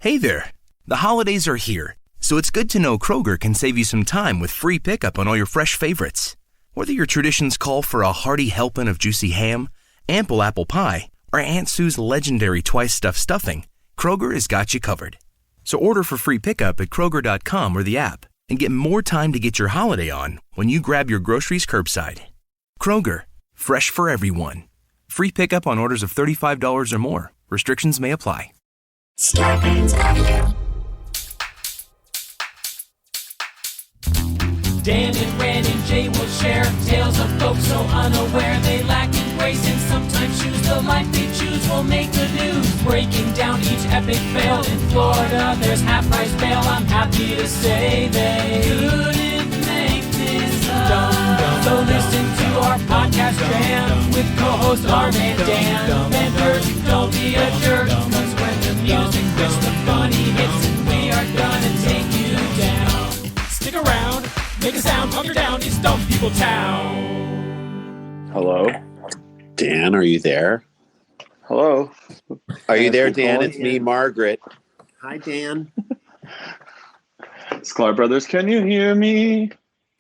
Hey there. The holidays are here, so it's good to know Kroger can save you some time with free pickup on all your fresh favorites. Whether your traditions call for a hearty helping of juicy ham, ample apple pie, or Aunt Sue's legendary twice-stuffed stuffing, Kroger has got you covered. So order for free pickup at Kroger.com or the app and get more time to get your holiday on when you grab your groceries curbside. Kroger, fresh for everyone. Free pickup on orders of $35 or more. Restrictions may apply. Starbane's Avenue. Dan and Ran and Jay will share tales of folks so unaware they lack in grace and sometimes choose the life they choose will make the news. Breaking down each epic fail in Florida, there's half-price bail. I'm happy to say they couldn't make this up. So listen to our podcast jam with co-host Arm and Dan. Bender, don't be a jerk, cause when the music hits, the funny hits, and we are gonna take you down. Stick around. Make a sound, hunker down, it's Dumb People Town. Hello? Dan, are you there? Hello? Are you there, Dan? It's me, Margaret. Hi, Dan. Sklar Brothers, can you hear me?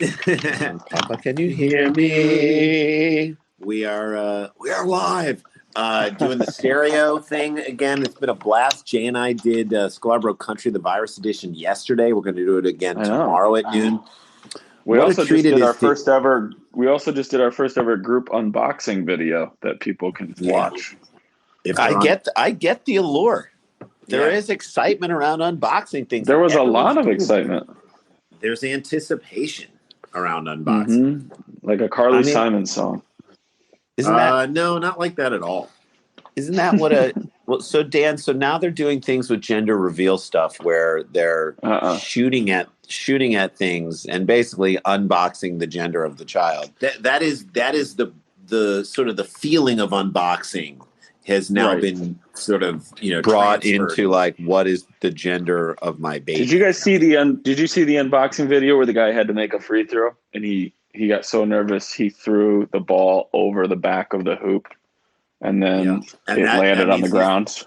Papa, can you hear me? We are live. Doing the stereo thing again. It's been a blast. Jay and I did Scarborough Country, the Virus Edition yesterday. We're going to do it again tomorrow at noon. We also just did our first ever group unboxing video that people can watch. I get the allure. There is excitement around unboxing things. There was a lot of excitement. There's anticipation around unboxing. Mm-hmm. Like a Carly Simon song. Isn't that no, not like that at all. Isn't that what so Dan, so now they're doing things with gender reveal stuff where they're shooting at things and basically unboxing the gender of the child. That is the sort of the feeling of unboxing has now been sort of, brought into like, what is the gender of my baby? Did you guys see did you see the unboxing video where the guy had to make a free throw and he got so nervous he threw the ball over the back of the hoop and then landed on the ground?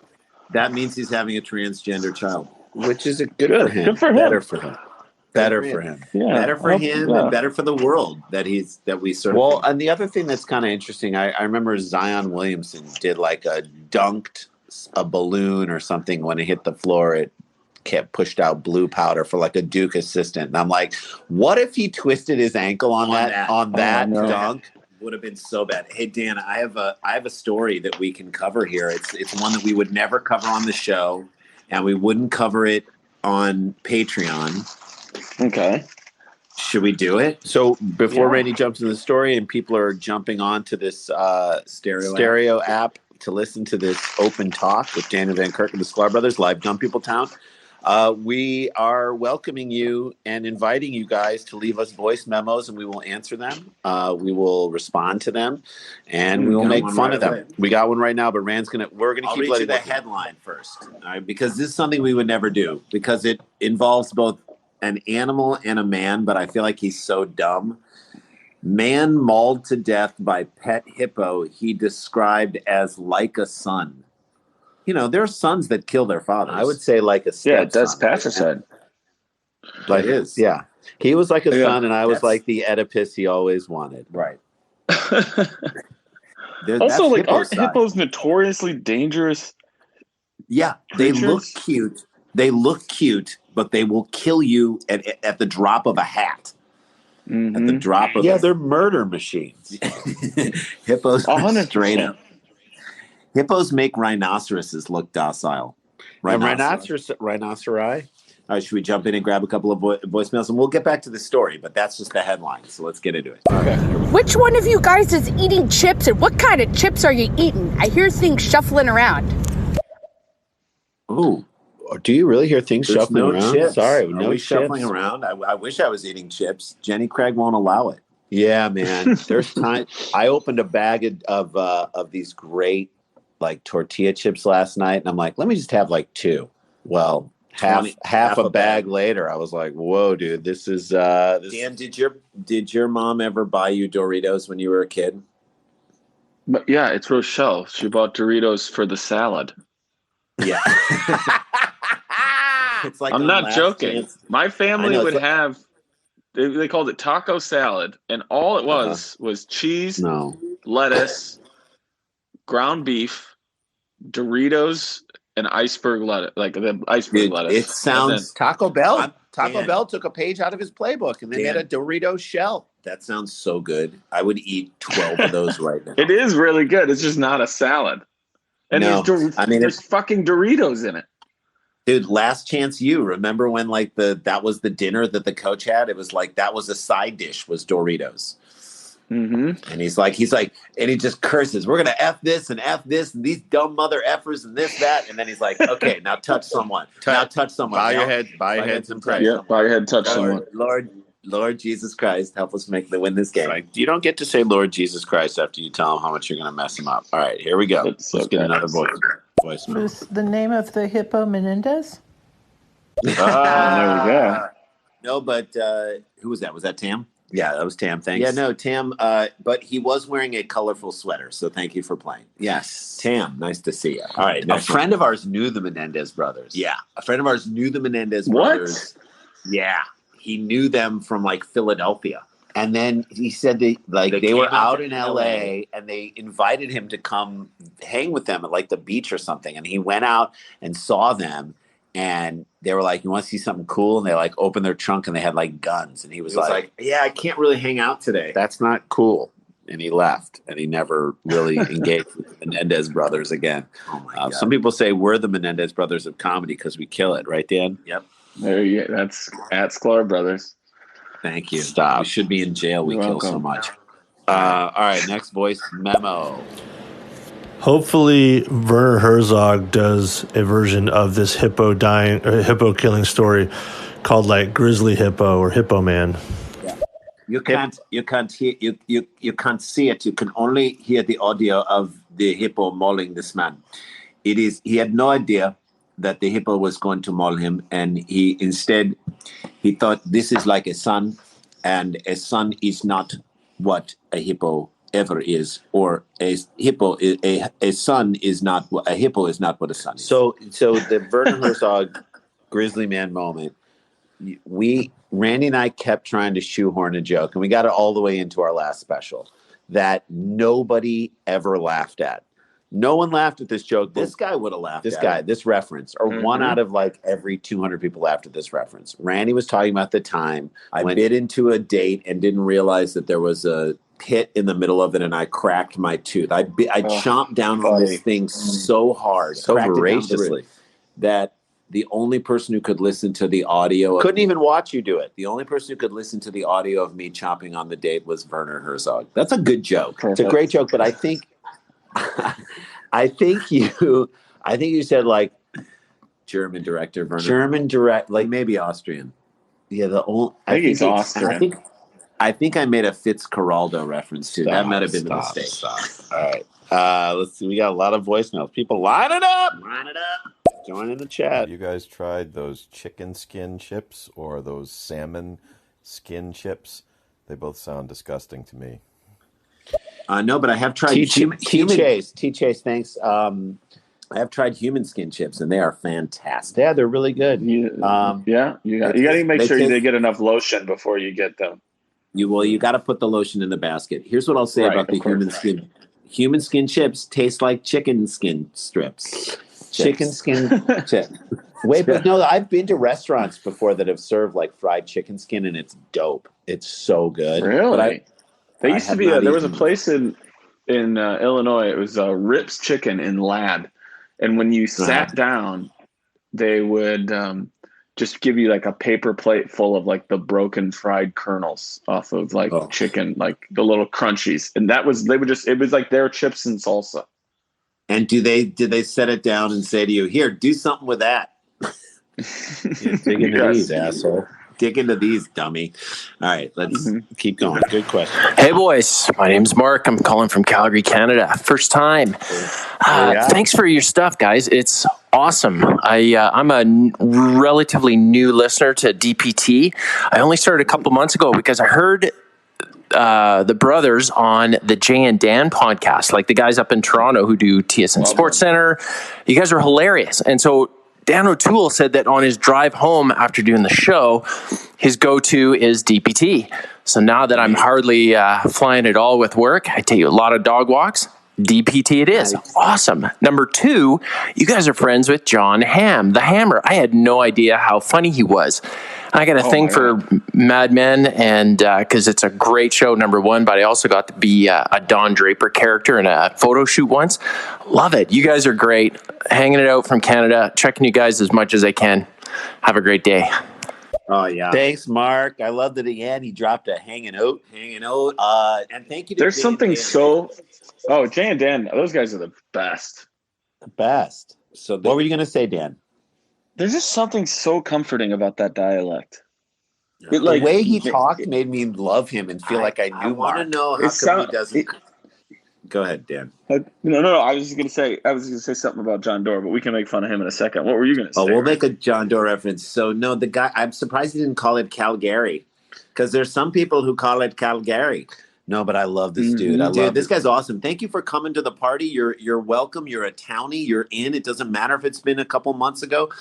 That means he's having a transgender child, which is good for him. Good for him. Better for him. Better for him. Yeah. Better for him and better for the world that we sort of. Well, and the other thing that's kind of interesting, I remember Zion Williamson did like dunked a balloon or something when it hit the floor. It kept pushed out blue powder for like a Duke assistant. And I'm like, what if he twisted his ankle on that dunk? Would have been so bad. Hey Dan, I have a story that we can cover here. It's one that we would never cover on the show, and we wouldn't cover it on Patreon. Okay. Should we do it? So before Randy jumps into the story and people are jumping on to this stereo app to listen to this open talk with Daniel Van Kirk and the Sklar Brothers, live Dumb People Town, we are welcoming you and inviting you guys to leave us voice memos, and we will answer them. We will respond to them, and we will make fun of them. We got one right now, but we're gonna keep letting the headline first, because this is something we would never do because it involves both an animal and a man. But I feel like he's so dumb. Man mauled to death by pet hippo he described as like a son. There are sons that kill their fathers. I would say like a stepson. Yeah, Des Passer said. Like his. Yeah. He was like a son, and I was like the Oedipus he always wanted. Right. Also, like, aren't hippos notoriously dangerous? Yeah. Creatures? They look cute, but they will kill you at the drop of a hat. Mm-hmm. At the drop of they're murder machines. Hippos straight up. Hippos make rhinoceroses look docile. Rhinoceri. All right, should we jump in and grab a couple of voicemails? And we'll get back to the story, but that's just the headline. So let's get into it. Okay. Which one of you guys is eating chips, and what kind of chips are you eating? I hear things shuffling around. Ooh. Do you really hear things shuffling around? Chips. Sorry, no shuffling around. I wish I was eating chips. Jenny Craig won't allow it. Yeah, man. There's time. I opened a bag of these great like tortilla chips last night, and I'm like, let me just have like two. Well, half a bag later, I was like, whoa, dude, this is Dan, did your mom ever buy you Doritos when you were a kid? But yeah, it's Rochelle. She bought Doritos for the salad. Yeah. It's like I'm on not Last joking. Chance. My family I know, would have. They called it taco salad, and all it was cheese, lettuce, ground beef, Doritos, and iceberg lettuce, like the iceberg lettuce. It sounds Taco Bell. Dan. Bell took a page out of his playbook, and they made a Dorito shell. That sounds so good. I would eat 12 of those right now. It is really good. It's just not a salad. And there's fucking Doritos in it. Dude, Last Chance U. Remember when that was the dinner that the coach had? It was like that was a side dish, was Doritos. Mm-hmm. And he's like, and he just curses. We're gonna F this and these dumb mother effers and this, that. And then he's like, okay, now touch someone. Now touch someone. Bow your heads and pray. Yeah, bow your head, touch someone. Lord Jesus Christ, help us win this game. Right. You don't get to say Lord Jesus Christ after you tell him how much you're going to mess him up. All right, here we go. Let's get another voice. Was the name of the hippo Menendez? There we go. No, but who was that? Was that Tam? Yeah, that was Tam. Thanks. Yeah, no, Tam. But he was wearing a colorful sweater, so thank you for playing. Yes, Tam. Nice to see you. All right, a friend of ours knew the Menendez brothers. Yeah, a friend of ours knew the Menendez brothers. Yeah, he knew them from Philadelphia. And then he said they were out in LA and they invited him to come hang with them at the beach or something. And he went out and saw them and they were like, you want to see something cool? And they opened their trunk and they had guns. And he was like, yeah, I can't really hang out today. That's not cool. And he left and he never really engaged with the Menendez brothers again. Oh my God. Some people say we're the Menendez brothers of comedy because we kill it. Right, Dan? Yep. There you go. That's at Sklar Brothers. Thank you. Stop. We should be in jail. We kill so much. All right, next voice memo. Hopefully, Werner Herzog does a version of this hippo killing story called Grizzly Hippo or Hippo Man. Yeah. You can't hear you can't see it. You can only hear the audio of the hippo mauling this man. He had no idea that the hippo was going to maul him, and he thought this is like a son, and a son is not what a hippo ever is, or a son is not what a hippo is not what a son is. So the Werner Herzog Grizzly Man moment, Randy and I kept trying to shoehorn a joke, and we got it all the way into our last special that nobody ever laughed at. No one laughed at this joke. This guy would have laughed at this reference, or one out of every 200 people laughed at this reference. Randy was talking about the time I bit into a date and didn't realize that there was a pit in the middle of it, and I cracked my tooth. I chomped down on this thing so hard, so voraciously, that the only person who could listen to the audio couldn't even watch you do it. The only person who could listen to the audio of me chomping on the date was Werner Herzog. That's a good joke. Perfect. It's a great joke, but I think you said German director Werner. German direct, maybe Austrian. Yeah, I think he's Austrian. I think I made a Fitzcarraldo reference too. That might have been the mistake. Stop. All right, let's see. We got a lot of voicemails. People, line it up. Join in the chat. You guys tried those chicken skin chips or those salmon skin chips? They both sound disgusting to me. No, but I have tried T-Chase, thanks. I have tried human skin chips, and they are fantastic. Yeah, they're really good. You got to make sure they get enough lotion before you get them. You got to put the lotion in the basket. Here's what I'll say about the human skin. Human skin chips taste like chicken skin strips. Chicken skin chip. Wait, but no, I've been to restaurants before that have served fried chicken skin, and it's dope. It's so good. Really? There used to be there was a place in Illinois. It was Rips Chicken in Ladd, and when you sat down, they would just give you a paper plate full of the broken fried kernels off of chicken, the little crunchies, and it was their chips and salsa. And did they set it down and say to you, "Here, do something with that"? Dig into these, asshole. Dig into these, dummy. All right, let's keep going. Good question. Hey, boys. My name's Mark. I'm calling from Calgary, Canada. First time. Thanks for your stuff, guys. It's awesome. I'm a relatively new listener to DPT. I only started a couple months ago because I heard the brothers on the Jay and Dan podcast, the guys up in Toronto who do TSN Sports Center. You guys are hilarious. And so Dan O'Toole said that on his drive home after doing the show, his go-to is DPT. So now that I'm hardly flying at all with work, I take a lot of dog walks. DPT it is. Nice. Awesome. Number 2, you guys are friends with John Hamm, the Hammer. I had no idea how funny he was. I got a thing for Mad Men, and because it's a great show, number 1, but I also got to be a Don Draper character in a photo shoot once. Love it. You guys are great. Hanging it out from Canada, checking you guys as much as I can. Have a great day. Oh, yeah. Thanks, Mark. I love that again. He dropped a hanging out. And thank you to There's Jay something and Dan. so... Oh, Jay and Dan, those guys are the best. The best. So what were you going to say, Dan? There's just something so comforting about that dialect. The way he talked made me love him and feel like I knew Mark. I want to know how come he doesn't... Go ahead, Dan. No. I was going to say something about John Doerr, but we can make fun of him in a second. What were you going to say? Oh, we'll make a John Doerr reference. So, no, the guy... I'm surprised he didn't call it Calgary, because there's some people who call it Calgary. No, but I love this dude. This guy's awesome. Thank you for coming to the party. You're welcome. You're a townie. You're in. It doesn't matter if it's been a couple months ago.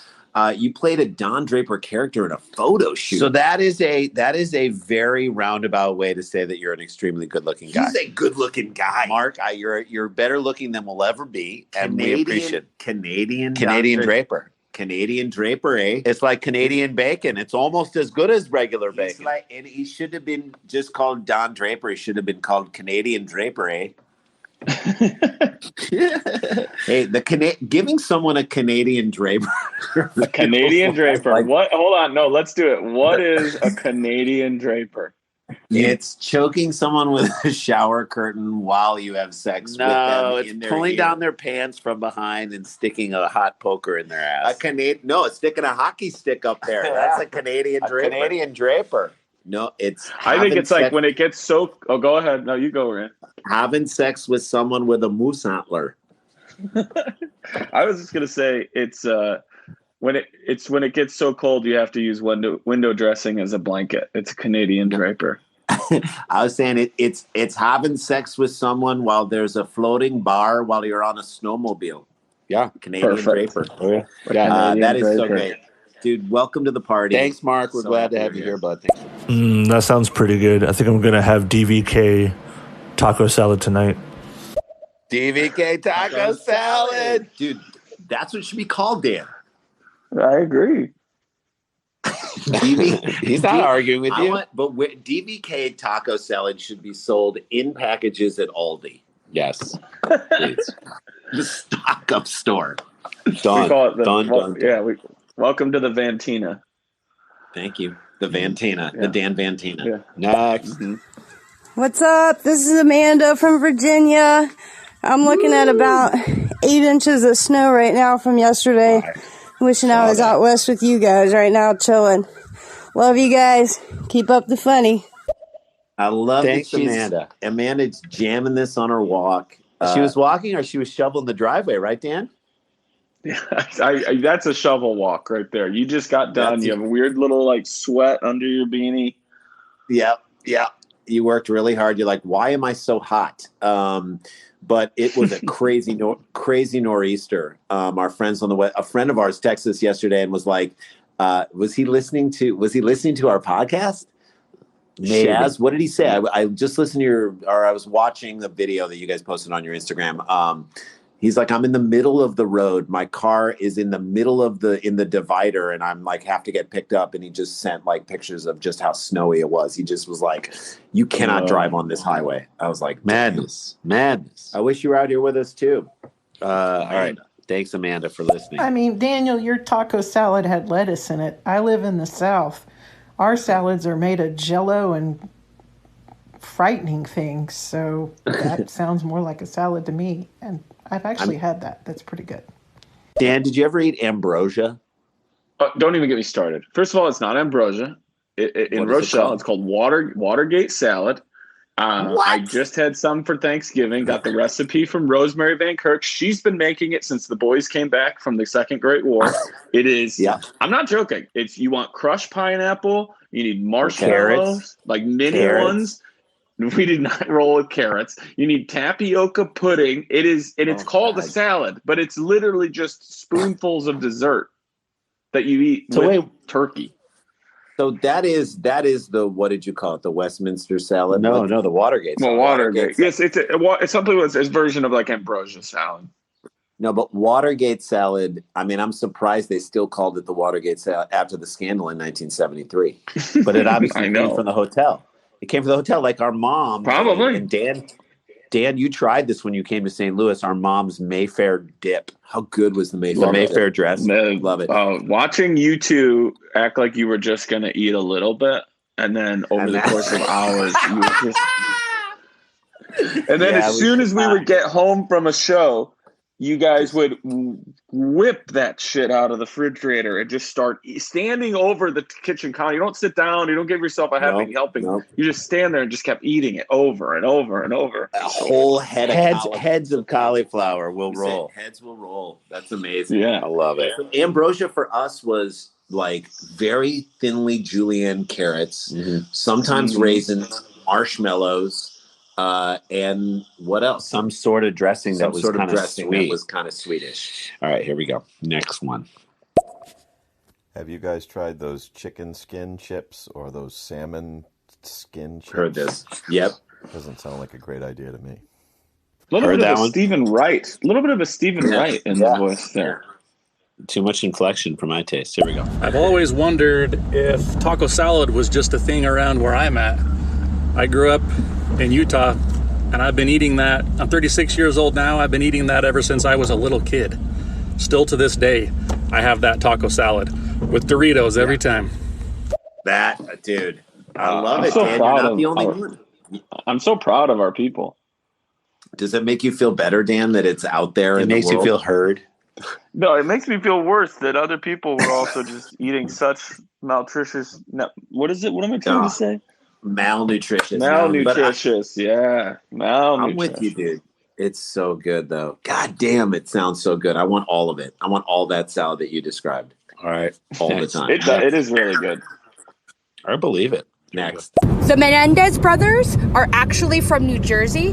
You played a Don Draper character in a photo shoot. So that is a very roundabout way to say that you're an extremely good-looking guy. He's a good-looking guy, Mark. You're better looking than we'll ever be, and we appreciate it. Canadian Draper. Canadian Draper, eh? It's like Canadian bacon. It's almost as good as regular bacon. And he should have been just called Don Draper. He should have been called Canadian Draper, eh? Hey, giving someone a Canadian Draper. A Canadian Draper. What? Hold on. No, let's do it. What is a Canadian Draper? It's choking someone with a shower curtain while you have sex with them. No, it's pulling down their pants from behind and sticking a hot poker in their ass. It's sticking a hockey stick up there. That's a Canadian Draper. Canadian Draper. No, I think it's like when it gets so... Oh, go ahead. No, you go, Rand. Having sex with someone with a moose antler. I was just going to say it's... when it gets so cold, you have to use window dressing as a blanket. It's a Canadian Draper. I was saying it's having sex with someone while there's a floating bar while you're on a snowmobile. Yeah, Canadian Draper. Oh, yeah. That is so great. Dude, welcome to the party. Thanks, Mark. We're glad to have you here, bud. That sounds pretty good. I think I'm going to have DVK taco salad tonight. DVK taco salad. Dude, that's what it should be called, Dan. I agree. He's not arguing with you. But DVK taco salad should be sold in packages at Aldi. Yes. Please. The stock-up store. Done. We call it done. Yeah, welcome to the Vantina. Thank you. The Vantina. The Dan Vantina. Yeah. Next. Mm-hmm. What's up? This is Amanda from Virginia. I'm looking at about 8 inches of snow right now from yesterday. Wishing I was out west with you guys right now, chilling. Love you guys. Keep up the funny. I love that Amanda. Amanda's jamming this on her walk. She was walking or she was shoveling the driveway, right, Dan? Yeah, that's a shovel walk right there. You just got done. You have a weird little sweat under your beanie. Yeah. You worked really hard. You're like, why am I so hot? But it was a crazy nor'easter. Our friends on the way, a friend of ours texted us yesterday and was like, was he listening to our podcast? Maybe. Shaz, what did he say? I just listened to I was watching the video that you guys posted on your Instagram. He's like, I'm in the middle of the road. My car is in the middle of in the divider, and I'm have to get picked up. And he just sent pictures of just how snowy it was. He just was like, you cannot drive on this highway. I was like, madness. I wish you were out here with us too. All right. Thanks, Amanda, for listening. I mean, Daniel, your taco salad had lettuce in it. I live in the South. Our salads are made of Jell-O and frightening things. So that sounds more like a salad to me. And I've actually had that. That's pretty good. Dan, did you ever eat ambrosia? Don't even get me started. First of all, it's not ambrosia. In Rochelle, it's called Watergate salad. I just had some for Thanksgiving. Got the recipe from Rosemary Van Kirk. She's been making it since the boys came back from the Second Great War. It is. I'm not joking. You want crushed pineapple. You need marshmallows, mini ones. We did not roll with carrots. You need tapioca pudding. It's called a salad, but it's literally just spoonfuls of dessert. that you eat with turkey. So that is the, what did you call it? The Westminster salad? No, the Watergate salad. Well, Watergate. Yes, it's something that's a version of like ambrosia salad. No, but Watergate salad, I mean, I'm surprised they still called it the Watergate salad after the scandal in 1973. But it obviously came from the hotel. It came from the hotel, like our mom. Probably. And Dan, you tried this when you came to St. Louis, our mom's Mayfair dip. How good was the Mayfair dress? Love it. Watching you two act like you were just going to eat a little bit, and then over the course of hours, you were just... And then as soon as we would get home from a show, you guys would whip that shit out of the refrigerator and just start standing over the kitchen counter. You don't sit down. You don't give yourself a happy helping. Nope. You just stand there and just kept eating it over and over and over. A whole heads of cauliflower will roll. Heads will roll. That's amazing. Yeah. I love it. Ambrosia for us was like very thinly julienne carrots, sometimes raisins, marshmallows. And what else? Some sort of dressing that was kind of sweet. That was kind of Swedish. All right, here we go. Next one. Have you guys tried those chicken skin chips or those salmon skin chips? Heard this. Yep. Doesn't sound like a great idea to me. A little bit of a Stephen Wright. A little bit of a Stephen Wright in the voice there. Too much inflection for my taste. Here we go. I've always wondered if taco salad was just a thing around where I'm at. I grew up in Utah, and I've been eating that. I'm 36 years old now. I've been eating that ever since I was a little kid. Still to this day, I have that taco salad with Doritos every time. That, dude, I love I'm it. so Dan, proud you're not of the only one. I'm so proud of our people. Does it make you feel better, Dan, that it's out there? It makes you feel heard. No, it makes me feel worse that other people were also just eating such malnutritious. What is it? What am I trying to say? Malnutritious. Malnutritious. Yeah. Malnutritious. I'm with you, dude. It's so good, though. God damn, it sounds so good. I want all of it. I want all that salad that you described. All right. All the time. It is really good. I believe it. Next. The Menendez brothers are actually from New Jersey.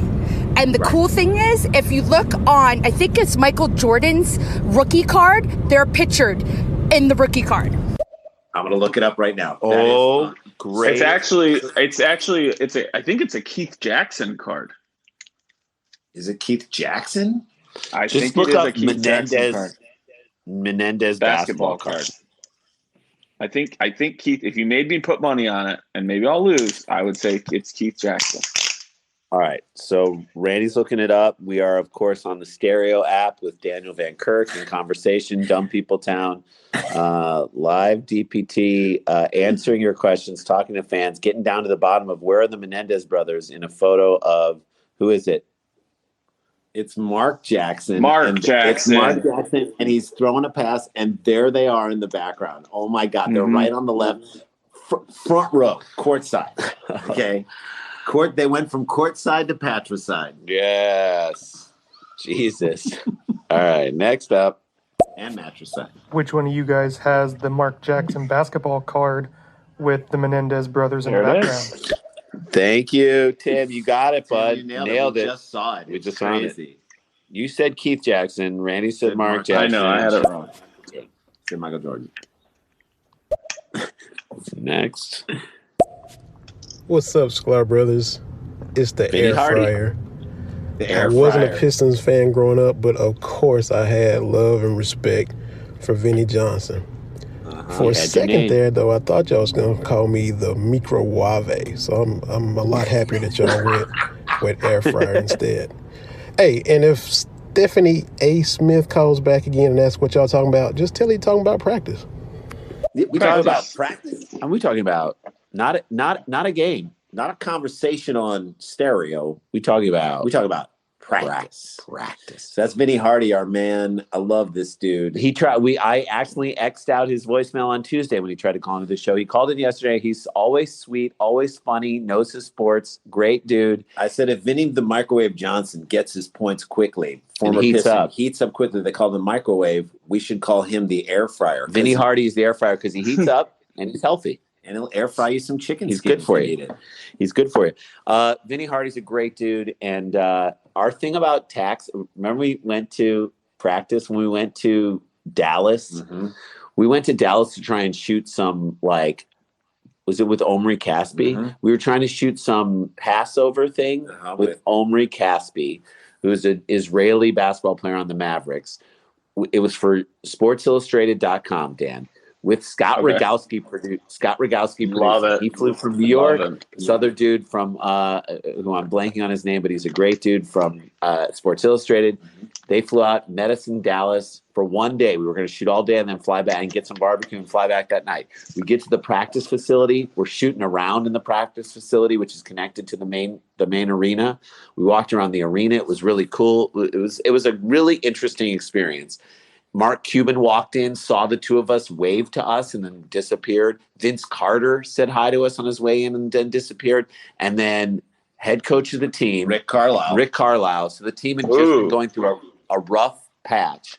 And the cool thing is, if you look on, I think it's Michael Jordan's rookie card, they're pictured in the rookie card. I'm going to look it up right now. Oh, great. I think it's a Keith Jackson card. Is it Keith Jackson? I Just think look it is up a Keith Jackson card. Menendez basketball card. I think Keith, if you made me put money on it, and maybe I'll lose, I would say it's Keith Jackson. All right. So Randy's looking it up. We are, of course, on the Stereo app with Daniel Van Kirk in conversation, Dumb People Town, live DPT, answering your questions, talking to fans, getting down to the bottom of where are the Menendez brothers in a photo of, who is it? It's Mark Jackson. It's Mark Jackson, and he's throwing a pass, and there they are in the background. Oh, my God. They're right on the left, front row, courtside. Okay. They went from courtside to patricide. Yes. Jesus. All right. Next up. And matricide. Which one of you guys has the Mark Jackson basketball card with the Menendez brothers in the background? Thank you, Tim. You got it, bud. You nailed it. We just saw it. We just found it. You said Keith Jackson. Randy said Mark Jackson. I know. I had it wrong. Said Michael Jordan. Next. What's up, Sklar Brothers? It's the air fryer. I wasn't a Pistons fan growing up, but of course I had love and respect for Vinnie Johnson. For a second there, though, I thought y'all was going to call me the microwave. So I'm a lot happier that y'all went with air fryer instead. Hey, and if Stephanie A. Smith calls back again and asks what y'all talking about, just tell her talking about practice. We talking about practice. And we talking about not a game, not a conversation on stereo. We talking about practice. So that's Vinny Hardy, our man. I love this dude. I accidentally X'd out his voicemail on Tuesday when he tried to call into the show. He called in yesterday. He's always sweet, always funny, knows his sports. Great dude. I said if Vinny the Microwave Johnson gets his points quickly, heats up quickly, they call him microwave. We should call him the air fryer. Vinny Hardy is the air fryer because he heats up and he's healthy. And he'll air fry you some chicken. He's good for you. He's good for you. Vinny Hardy's a great dude. And our thing about tax, remember we went to practice when we went to Dallas? Mm-hmm. We went to Dallas to try and shoot some, like, was it with Omri Caspi? Mm-hmm. We were trying to shoot some Passover thing with Omri Caspi, who is an Israeli basketball player on the Mavericks. It was for SportsIllustrated.com, Dan, with Scott Rogowski produced. Scott Rogowski Love produced. it. He flew from New York. This other dude from who I'm blanking on his name, but he's a great dude from Sports Illustrated. They flew out, met us in Dallas for one day. We were going to shoot all day and then fly back and get some barbecue and fly back that night. We get to the practice facility. We're shooting around in the practice facility, which is connected to the main arena. We walked around the arena. It was really cool. It was a really interesting experience. Mark Cuban walked in, saw the two of us, waved to us, and then disappeared. Vince Carter said hi to us on his way in and then disappeared. And then head coach of the team, Rick Carlisle. So the team had just been going through a rough patch.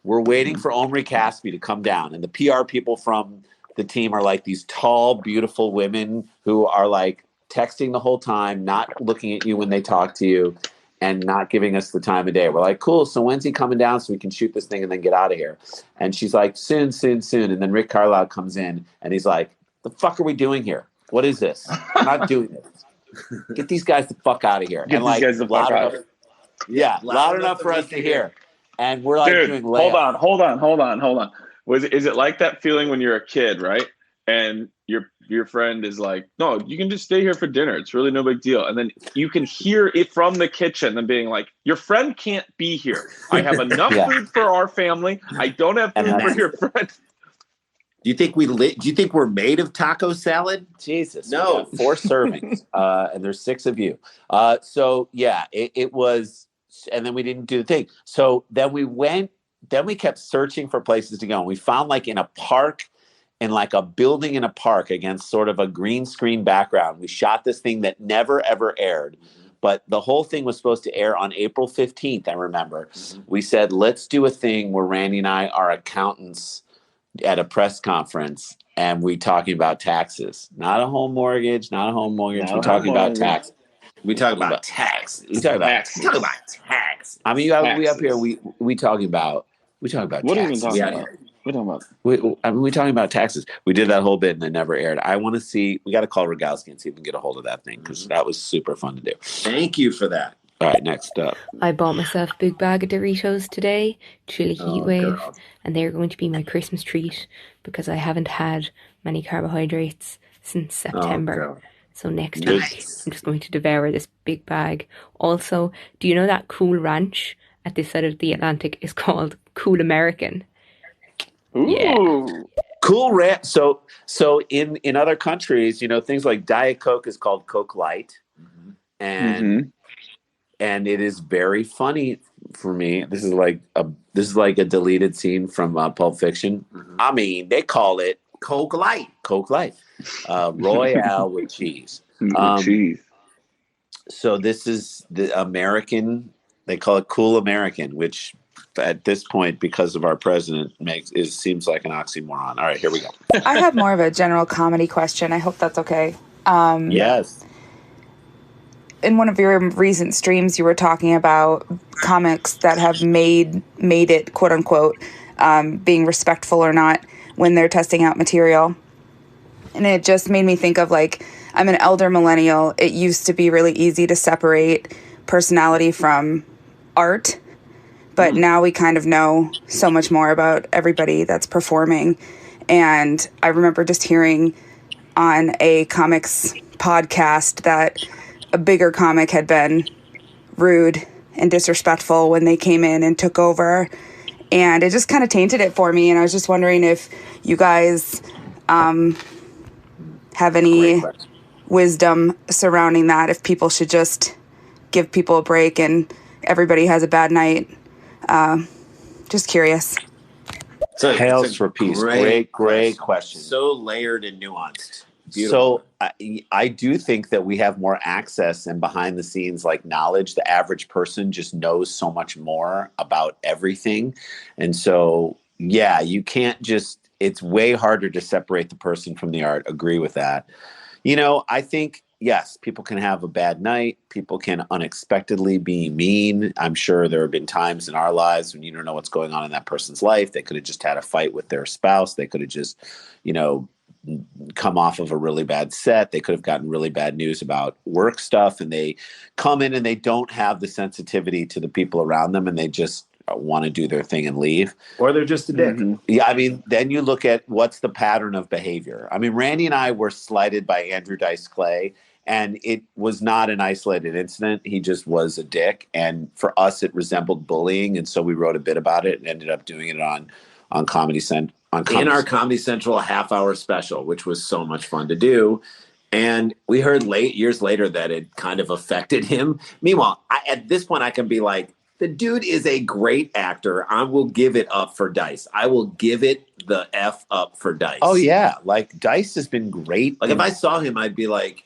We're waiting for Omri Caspi to come down. And the PR people from the team are like these tall, beautiful women who are like texting the whole time, not looking at you when they talk to you, and not giving us the time of day. We're like, cool, so when's he coming down so we can shoot this thing and then get out of here? And she's like, soon. And then Rick Carlisle comes in and he's like, the fuck are we doing here? What is this? We're not doing this. Get these guys the fuck out of here. Get these guys the fuck out of here. Yeah, loud enough for us to hear. And we're like doing layups. Hold on. Is it like that feeling when you're a kid, right? And your friend is like, no, you can just stay here for dinner. It's really no big deal. And then you can hear it from the kitchen and being like, your friend can't be here. I have enough food for our family. I don't have food for your friend. Do you think we're made of taco salad? Jesus. No. 4 servings. And there's 6 of you. So yeah, it was, and then we didn't do the thing. So then we kept searching for places to go. And we found like in a park, in like a building in a park against sort of a green screen background. We shot this thing that never, ever aired. But the whole thing was supposed to air on April 15th, I remember. We said, let's do a thing where Randy and I are accountants at a press conference and we talking about taxes. Not a home mortgage. We're talking about tax. We talk about tax. We talk about tax. I mean, we up here. We talking about what taxes. What are you even talking about? We're talking about. We're talking about taxes. We did that whole bit and it never aired. I want to see. We got to call Rogowski and see if we can get a hold of that thing because that was super fun to do. Thank you for that. All right, next up. I bought myself a big bag of Doritos today, chili heat wave, and they're going to be my Christmas treat because I haven't had many carbohydrates since September. So next week, I'm just going to devour this big bag. Also, do you know that Cool Ranch at this side of the Atlantic is called Cool American? Ooh. Yeah. Cool Ranch. So in other countries, you know, things like Diet Coke is called Coke Light, and it is very funny for me. This is like a deleted scene from Pulp Fiction. I mean, they call it Coke Light. Royale with cheese. So this is the American. They call it Cool American, which at this point, because of our president, seems like an oxymoron. All right, here we go. I have more of a general comedy question. I hope that's okay. Yes. In one of your recent streams, you were talking about comics that have made it, quote unquote, being respectful or not when they're testing out material. And it just made me think of, like, I'm an elder millennial. It used to be really easy to separate personality from art, but now we kind of know so much more about everybody that's performing. And I remember just hearing on a comics podcast that a bigger comic had been rude and disrespectful when they came in and took over. And it just kind of tainted it for me. And I was just wondering if you guys have any wisdom surrounding that, if people should just give people a break and everybody has a bad night. Just curious. Hails for peace. Great question. So layered and nuanced. Beautiful. So I do think that we have more access and behind the scenes like knowledge. The average person just knows so much more about everything. And so, yeah, you can't just, it's way harder to separate the person from the art. Agree with that. You know, I think yes, people can have a bad night. People can unexpectedly be mean. I'm sure there have been times in our lives when you don't know what's going on in that person's life. They could have just had a fight with their spouse. They could have just, come off of a really bad set. They could have gotten really bad news about work stuff, and they come in and they don't have the sensitivity to the people around them, and they just want to do their thing and leave. Or they're just a dick. Mm-hmm. Yeah, I mean, then you look at what's the pattern of behavior. I mean, Randy and I were slighted by Andrew Dice Clay, and it was not an isolated incident. He just was a dick. And for us, it resembled bullying. And so we wrote a bit about it and ended up doing it on Comedy Central. In our Comedy Central half-hour special, which was so much fun to do. And we heard years later that it kind of affected him. Meanwhile, at this point, I can be like, the dude is a great actor. I will give it up for Dice. I will give it the F up for Dice. Oh, yeah. Like, Dice has been great. Like, if I saw him, I'd be like,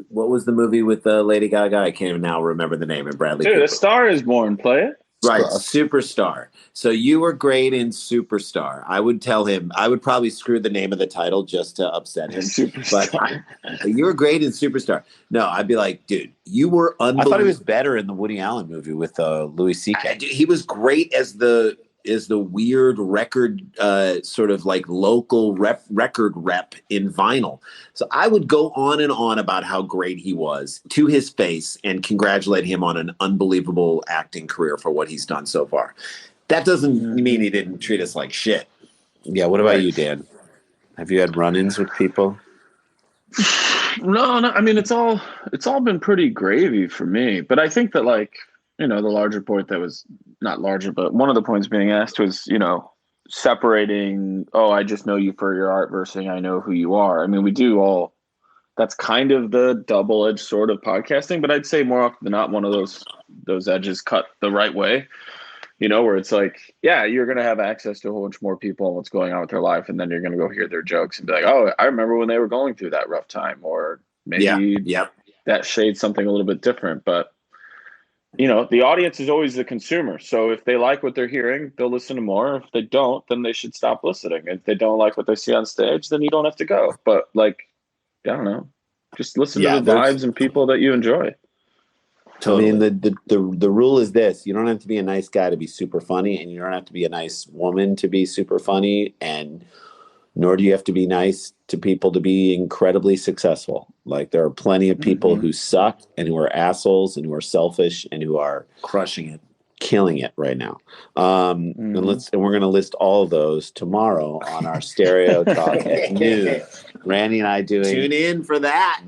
what was the movie with Lady Gaga? I can't even now remember the name. And Bradley Cooper. A Star is Born. Play it. Right, Superstar. So you were great in Superstar. I would tell him, I would probably screw the name of the title just to upset him. But you were great in Superstar. No, I'd be like, dude, you were unbelievable. I thought he was better in the Woody Allen movie with Louis C.K. He was great as the weird record, sort of like local record rep in vinyl. So I would go on and on about how great he was to his face and congratulate him on an unbelievable acting career for what he's done so far. That doesn't mean he didn't treat us like shit. Yeah. What about you, Dan? Have you had run-ins with people? No. I mean, it's all been pretty gravy for me. But I think that, like, the larger point that was not larger, but one of the points being asked was, separating, I just know you for your art versus I know who you are. I mean, we do all, that's kind of the double-edged sword of podcasting, but I'd say more often than not, one of those edges cut the right way, where it's like, yeah, you're going to have access to a whole bunch more people and what's going on with their life. And then you're going to go hear their jokes and be like, oh, I remember when they were going through that rough time, or maybe that shades something a little bit different. But the audience is always the consumer. So if they like what they're hearing, they'll listen to more. If they don't, then they should stop listening. If they don't like what they see on stage, then you don't have to go. But, like, I don't know, just listen to the vibes and people that you enjoy. Totally. I mean, the rule is this: you don't have to be a nice guy to be super funny, and you don't have to be a nice woman to be super funny, and nor do you have to be nice to people to be incredibly successfand Like, there are plenty of people who suck and who are assholes and who are selfish and who are crushing it, killing it right now. And we're going to list all of those tomorrow on our Stereo Talk at noon. Randy and I tune in for that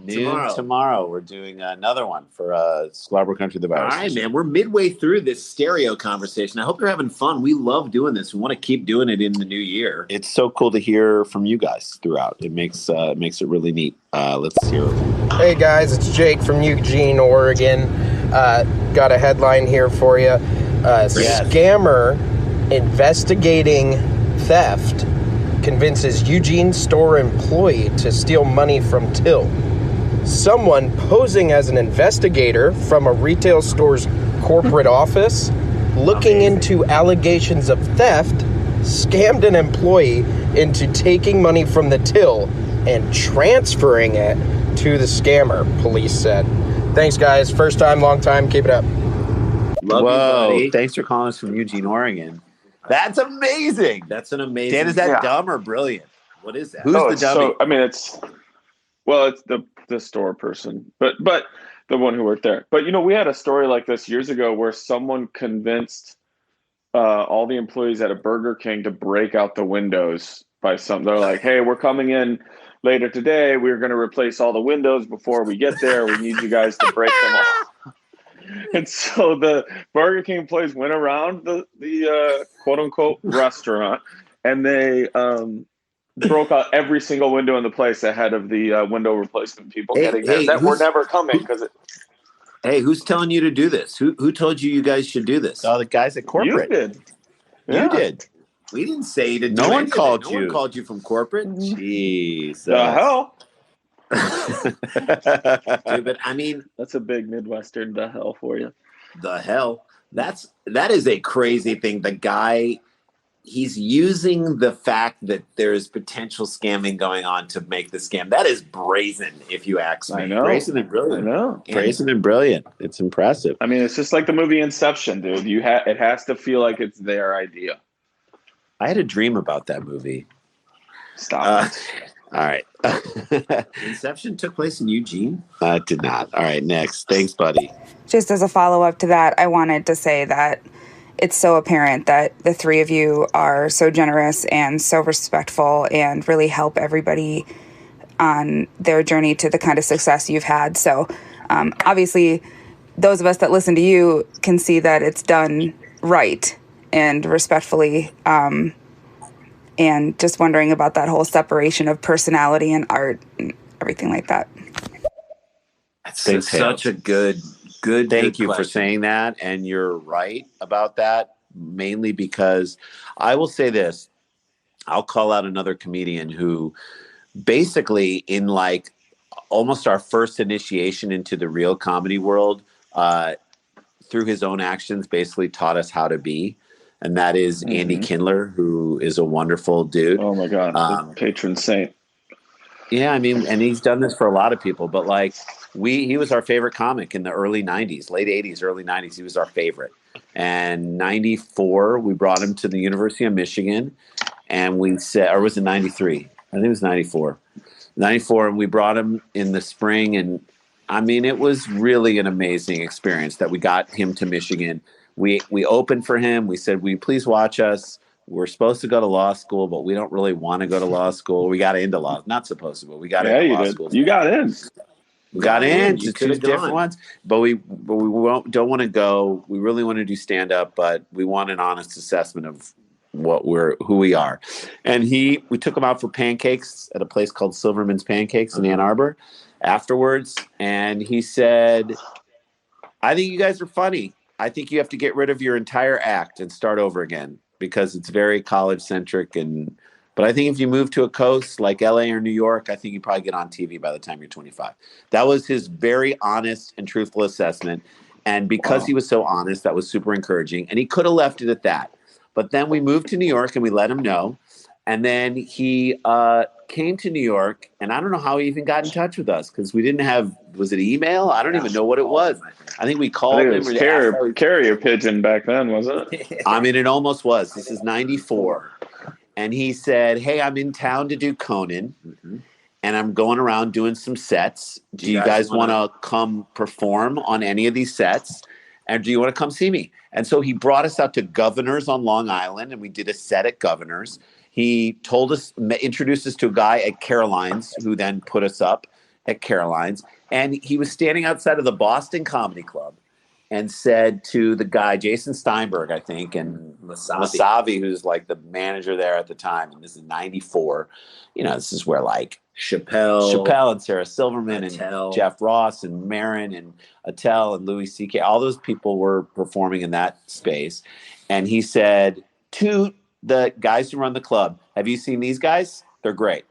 tomorrow. We're doing another one for Scarborough Country the Virus. All right, man. We're midway through this stereo conversation. I hope you're having fun. We love doing this. We want to keep doing it in the new year. It's so cool to hear from you guys throughout. It makes it really neat. Let's hear it. Hey guys, it's Jake from Eugene, Oregon. Got a headline here for you. Scammer investigating theft convinces Eugene store employee to steal money from till. Someone posing as an investigator from a retail store's corporate office, looking into allegations of theft, scammed an employee into taking money from the till and transferring it to the scammer, police said. Thanks, guys. First time, long time. Keep it up. Love you, buddy. Thanks for calling us from Eugene, Oregon. That's amazing. That's an amazing. Dan, is that dumb or brilliant? What is that? Who's the dummy? It's the store person, but the one who worked there. But we had a story like this years ago where someone convinced all the employees at a Burger King to break out the windows by some. They're like, "Hey, we're coming in later today. We're going to replace all the windows before we get there. We need you guys to break them all." And so the Burger King employees went around the quote unquote restaurant, and they broke out every single window in the place ahead of the window replacement people getting there that were never coming because it. Hey, who's telling you to do this? Who told you guys should do this? Oh, the guys at corporate. You did. You did. We didn't say you to do it. No one called you. No one called you from corporate. Jeez. The hell? Dude, but I mean, that's a big Midwestern the hell for you. The hell. That is a crazy thing. The guy he's using the fact that there is potential scamming going on to make the scam. That is brazen, if you ask me. I know. Brazen and brilliant. I know. Brazen and brilliant. It's impressive. I mean, it's just like the movie Inception, dude. It has to feel like it's their idea. I had a dream about that movie. Stop it. All right. Inception took place in Eugene? It did not. All right, next. Thanks, buddy. Just as a follow-up to that, I wanted to say that it's so apparent that the three of you are so generous and so respectful and really help everybody on their journey to the kind of success you've had. So obviously, those of us that listen to you can see that it's done right and respectfully. And just wondering about that whole separation of personality and art and everything like that. That's such a good thank you for saying that. And you're right about that, mainly because I will say this. I'll call out another comedian who basically in like almost our first initiation into the real comedy world, through his own actions, basically taught us how to be. And that is Andy Kindler, who is a wonderful dude. Oh my God. Patron saint. Yeah. I mean, and he's done this for a lot of people, but like he was our favorite comic in the early 90s, late 80s, early 90s. He was our favorite. And 94, we brought him to the University of Michigan and we said, or was it 93? I think it was 94. 94. And we brought him in the spring. And I mean, it was really an amazing experience that we got him to Michigan. We opened for him. We said, will you please watch us? We're supposed to go to law school, but we don't really want to go to law school. We got into law. Not supposed to, but we got into law school. You got in. We got in to two different ones. But we don't want to go. We really want to do stand-up, but we want an honest assessment of who we are. And we took him out for pancakes at a place called Silverman's Pancakes in Ann Arbor afterwards. And he said, I think you guys are funny. I think you have to get rid of your entire act and start over again because it's very college centric. But I think if you move to a coast like LA or New York, I think you probably get on TV by the time you're 25. That was his very honest and truthful assessment. And because he was so honest, that was super encouraging. And he could have left it at that. But then we moved to New York and we let him know. And then he came to New York, and I don't know how he even got in touch with us because we didn't have, was it email? I don't even know what it was. I think we called him. It was carrier pigeon back then, wasn't it? I mean, it almost was. This is 94. And he said, hey, I'm in town to do Conan, and I'm going around doing some sets. Do you guys want to come perform on any of these sets? And do you want to come see me? And so he brought us out to Governor's on Long Island, and we did a set at Governor's. He introduced us to a guy at Caroline's who then put us up at Caroline's. And he was standing outside of the Boston Comedy Club and said to the guy, Jason Steinberg, I think, and Masavi, who's like the manager there at the time, and this is 94. You know, this is where like Chappelle and Sarah Silverman and Jeff Ross and Marin and Attell and Louis C.K. All those people were performing in that space. And he said to the guys who run the club, have you seen these guys? They're great.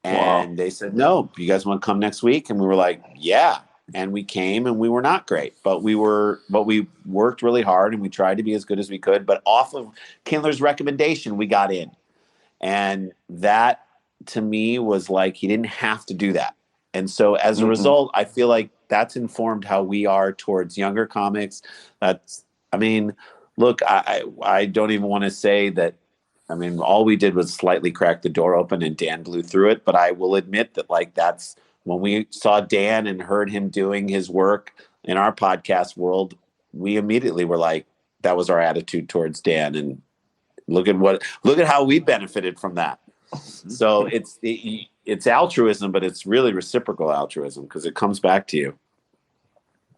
And they said, no, you guys want to come next week? And we were like, yeah. And we came and we were not great, but we worked really hard and we tried to be as good as we could. But off of Kindler's recommendation, we got in. And that to me was like, he didn't have to do that. And so as a result, I feel like that's informed how we are towards younger comics. Look, I don't even want to say that. I mean, all we did was slightly crack the door open and Dan blew through it. But I will admit that like that's when we saw Dan and heard him doing his work in our podcast world, we immediately were like, that was our attitude towards Dan. And look at how we benefited from that. So it's altruism, but it's really reciprocal altruism because it comes back to you.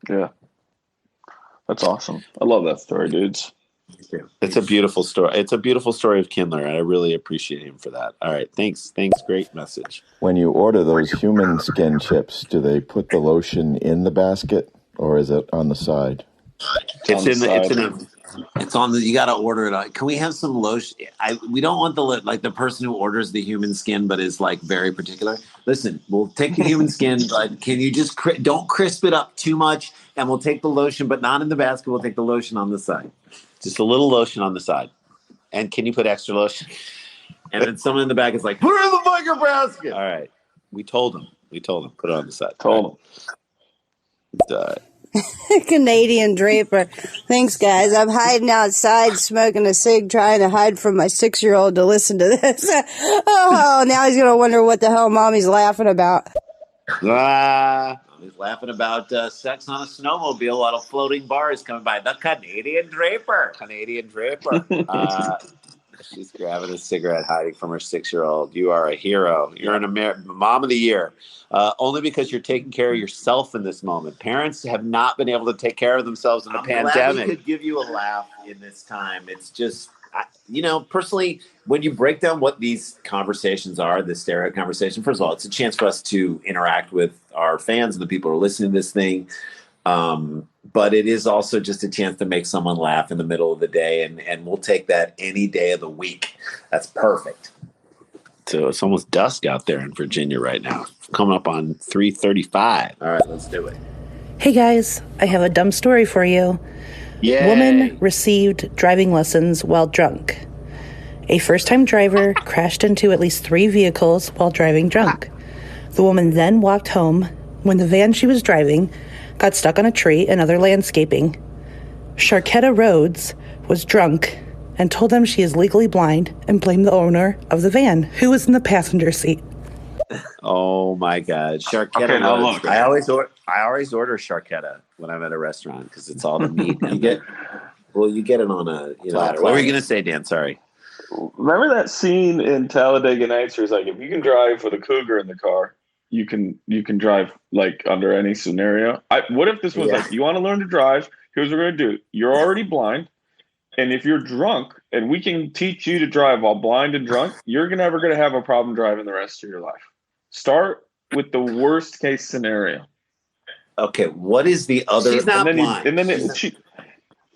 Yeah. That's awesome. I love that story, dudes. It's a beautiful story. It's a beautiful story of Kindler, and I really appreciate him for that. All right. Thanks. Great message. When you order those human skin chips, do they put the lotion in the basket or is it on the side? It's on the, you got to order it. Can we have some lotion? We don't want the person who orders the human skin, but is like very particular. Listen, we'll take the human skin, but can you just don't crisp it up too much? And we'll take the lotion, but not in the basket. We'll take the lotion on the side. Just a little lotion on the side. And can you put extra lotion? And then someone in the back is like, put her in the biker basket. All right. We told him. Put it on the side. Told him. Canadian Draper. Thanks, guys. I'm hiding outside smoking a cig, trying to hide from my 6-year-old to listen to this. Oh, now he's going to wonder what the hell mommy's laughing about. He's laughing about sex on a snowmobile while a floating bar is coming by. The Canadian Draper. She's grabbing a cigarette, hiding from her 6-year-old. You are a hero. You're an mom of the year. Only because you're taking care of yourself in this moment. Parents have not been able to take care of themselves in a pandemic. Glad we could give you a laugh in this time. It's just, personally, when you break down what these conversations are, the stereo conversation, first of all, it's a chance for us to interact with our fans and the people who are listening to this thing. But it is also just a chance to make someone laugh in the middle of the day, and we'll take that any day of the week. That's perfect. So it's almost dusk out there in Virginia right now. Coming up on 3:35. All right, let's do it. Hey guys, I have a dumb story for you. Yay. Woman received driving lessons while drunk. A first-time driver crashed into at least 3 vehicles while driving drunk. The woman then walked home when the van she was driving got stuck on a tree and other landscaping. Sharketta Rhodes was drunk and told them she is legally blind and blamed the owner of the van, who was in the passenger seat. Oh my God, Sharketta! Okay, now look, I always order Sharketta when I'm at a restaurant because it's all the meat. You get it on a platter. What were you gonna say, Dan? Sorry. Remember that scene in Talladega Nights where it's like, if you can drive with a cougar in the car, you can drive like under any scenario. What if this was like, you want to learn to drive? Here's what we're gonna do. You're already blind, and if you're drunk, and we can teach you to drive while blind and drunk, you're never gonna have a problem driving the rest of your life. Start with the worst case scenario. Okay, what is the other? She's not blind.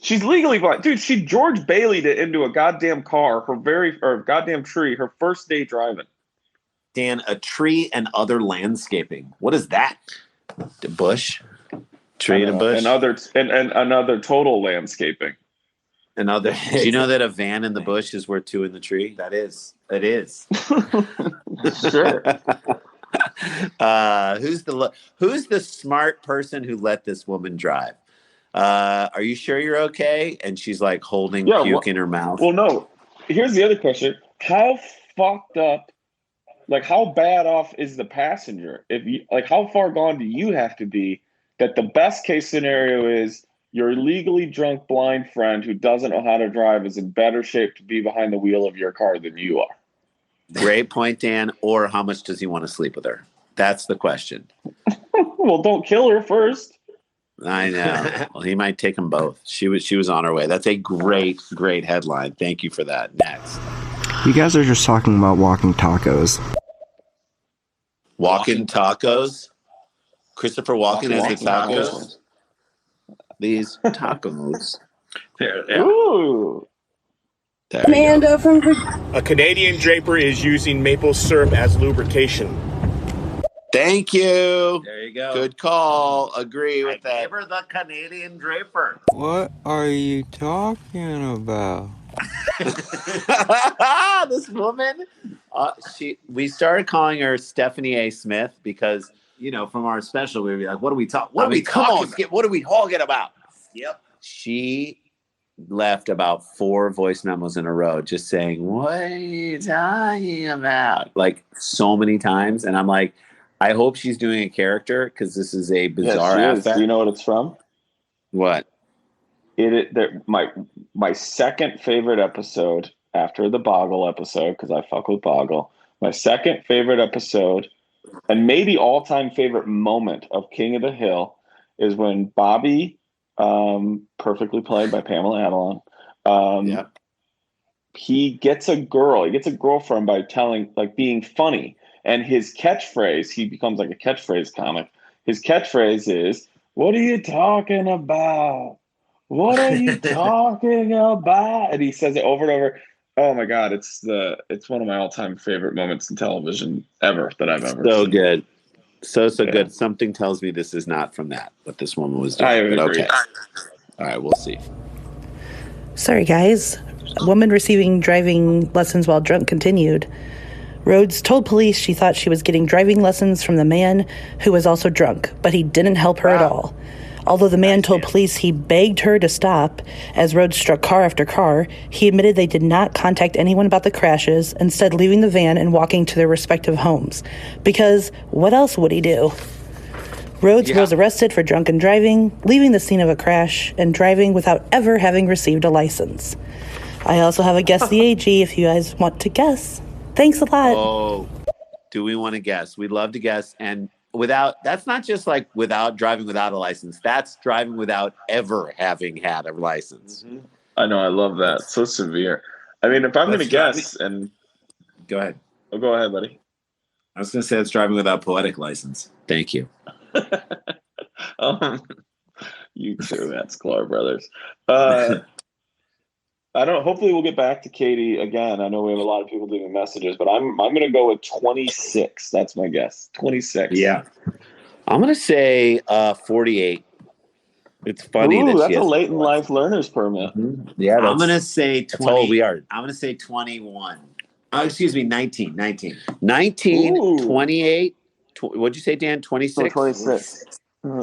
She's legally blind, dude. She George Bailey'd it into a goddamn car. Goddamn tree. Her first day driving. Dan, a tree and other landscaping. What is that? The bush, tree and a bush, and another total landscaping. Another. Do you know that a van in the bush is worth 2 in the tree? That is. It is. Sure. Who's the smart person who let this woman drive? Are you sure you're okay? And she's like holding puke in her mouth. Well, no. Here's the other question: how fucked up? Like, how bad off is the passenger? How far gone do you have to be that the best case scenario is your legally drunk blind friend who doesn't know how to drive is in better shape to be behind the wheel of your car than you are? Great point, Dan. Or how much does he want to sleep with her? That's the question. Well, don't kill her first. I know. Well, he might take them both. She was on her way. That's a great headline. Thank you for that. Next. You guys are just talking about walking tacos. Walking tacos? Christopher Walken has the tacos? These tacos. Ooh. Amanda from A Canadian Draper is using maple syrup as lubrication. Thank you. There you go. Good call. Agree with that. Give her the Canadian Draper. What are you talking about? This woman. We started calling her Stephanie A. Smith because, from our special, we'd be like, what are we talking about? What are we talking about? Yep. She left about 4 voice memos in a row just saying, what are you talking about? Like so many times. And I'm like, I hope she's doing a character because this is a bizarre aspect. Do you know what it's from? What? My second favorite episode after the Boggle episode, because I fuck with Boggle. My second favorite episode, and maybe all-time favorite moment of King of the Hill, is when Bobby, perfectly played by Pamela Adlon, he gets a girlfriend by being funny. And his catchphrase, he becomes like a catchphrase comic. His catchphrase is, what are you talking about? What are you talking about? And he says it over and over. Oh my God, it's one of my all-time favorite moments in television ever that I've ever seen. Good. So good. Something tells me this is not from that, what this woman was doing. I agree. Okay. All right, we'll see. Sorry, guys. A woman receiving driving lessons while drunk continued. Rhodes told police she thought she was getting driving lessons from the man who was also drunk, but he didn't help her at all. Although the man told police he begged her to stop as Rhodes struck car after car, he admitted they did not contact anyone about the crashes, instead leaving the van and walking to their respective homes. Because what else would he do? Rhodes was arrested for drunken driving, leaving the scene of a crash, and driving without ever having received a license. I also have a Guess the AG if you guys want to guess. Thanks a lot. Oh, do we want to guess? We'd love to guess. And that's not just like without driving without a license. That's driving without ever having had a license. Mm-hmm. I know. I love that. So severe. I mean, if I'm going to guess and go ahead. Oh, go ahead, buddy. I was going to say it's driving without poetic license. Thank you. You too, that's Sklar Brothers. Hopefully we'll get back to Katie again. I know we have a lot of people leaving messages, but I'm going to go with 26. That's my guess. 26. Yeah. I'm going to say 48. It's funny. Ooh, that's a late in life learner's permit. Mm-hmm. Yeah. I'm going to say 20. That's old we are. I'm going to say 21. Excuse me, 19. 19, Ooh. 28. What'd you say, Dan? 26? 26.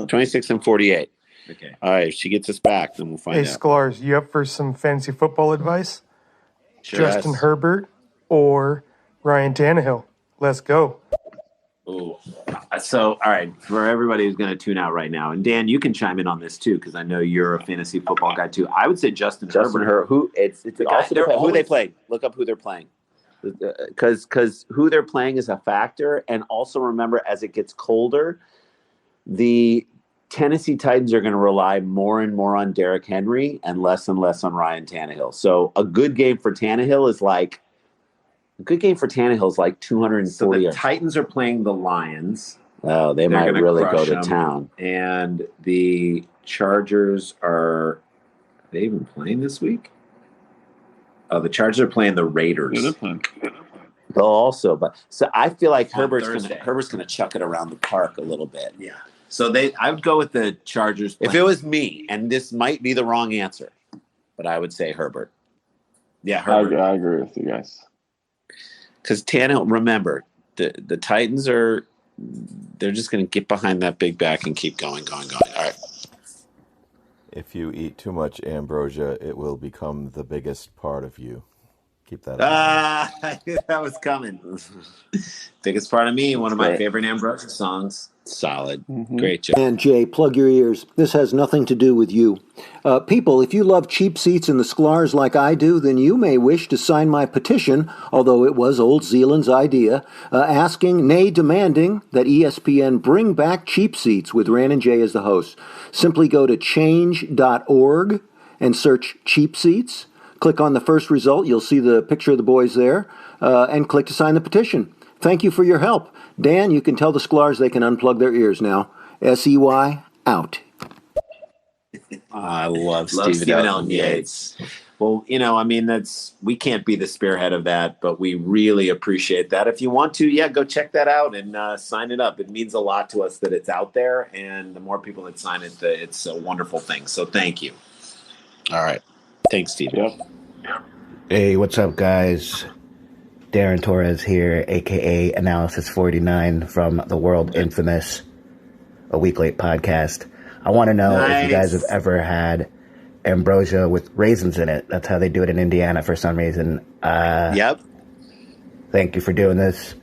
26 and 48. Okay. All right. If she gets us back, then we'll find out. Hey, Sklars, you up for some fancy football advice? Sure. Justin Herbert or Ryan Tannehill? Let's go. Ooh. So, all right. For everybody who's going to tune out right now, and Dan, you can chime in on this too, because I know you're a fantasy football guy too. I would say Justin Herbert. Who they play. Look up who they're playing. Because who they're playing is a factor. And also remember, as it gets colder, the Tennessee Titans are going to rely more and more on Derrick Henry and less on Ryan Tannehill. So a good game for Tannehill is like 240. So the Titans are playing the Lions. Oh, they're might really go to town. And the Chargers are they even playing this week? Oh, the Chargers are playing the Raiders. Yeah, they're playing. So I feel like Herbert's going to chuck it around the park a little bit. Yeah. So I would go with the Chargers. If it was me, and this might be the wrong answer, but I would say Herbert. Yeah, Herbert. I agree with you guys. Because Tannehill, remember, the Titans they're just going to get behind that big back and keep going. All right. If you eat too much ambrosia, it will become the biggest part of you. Keep that in mind. That was coming. Biggest part of me, one of my favorite ambrosia songs. Solid. Mm-hmm. Great job. And Jay, plug your ears. This has nothing to do with you. People, if you love cheap seats in the Sklars like I do, then you may wish to sign my petition, although it was Old Zealand's idea, asking, nay demanding, that ESPN bring back cheap seats with Ran and Jay as the hosts. Simply go to change.org and search cheap seats. Click on the first result. You'll see the picture of the boys there, and click to sign the petition. Thank you for your help. Dan, you can tell the Sklars they can unplug their ears now. SEY out. I love Stephen L. Yates. Well, we can't be the spearhead of that, but we really appreciate that. If you want to, go check that out and sign it up. It means a lot to us that it's out there, and the more people that sign it, it's a wonderful thing. So thank you. All right. Thanks, Stephen. Yep. Hey, what's up, guys? Darren Torres here, a.k.a. Analysis 49 from the world infamous A Week Late podcast. I want to know if you guys have ever had ambrosia with raisins in it. That's how they do it in Indiana for some reason. Yep. Thank you for doing this.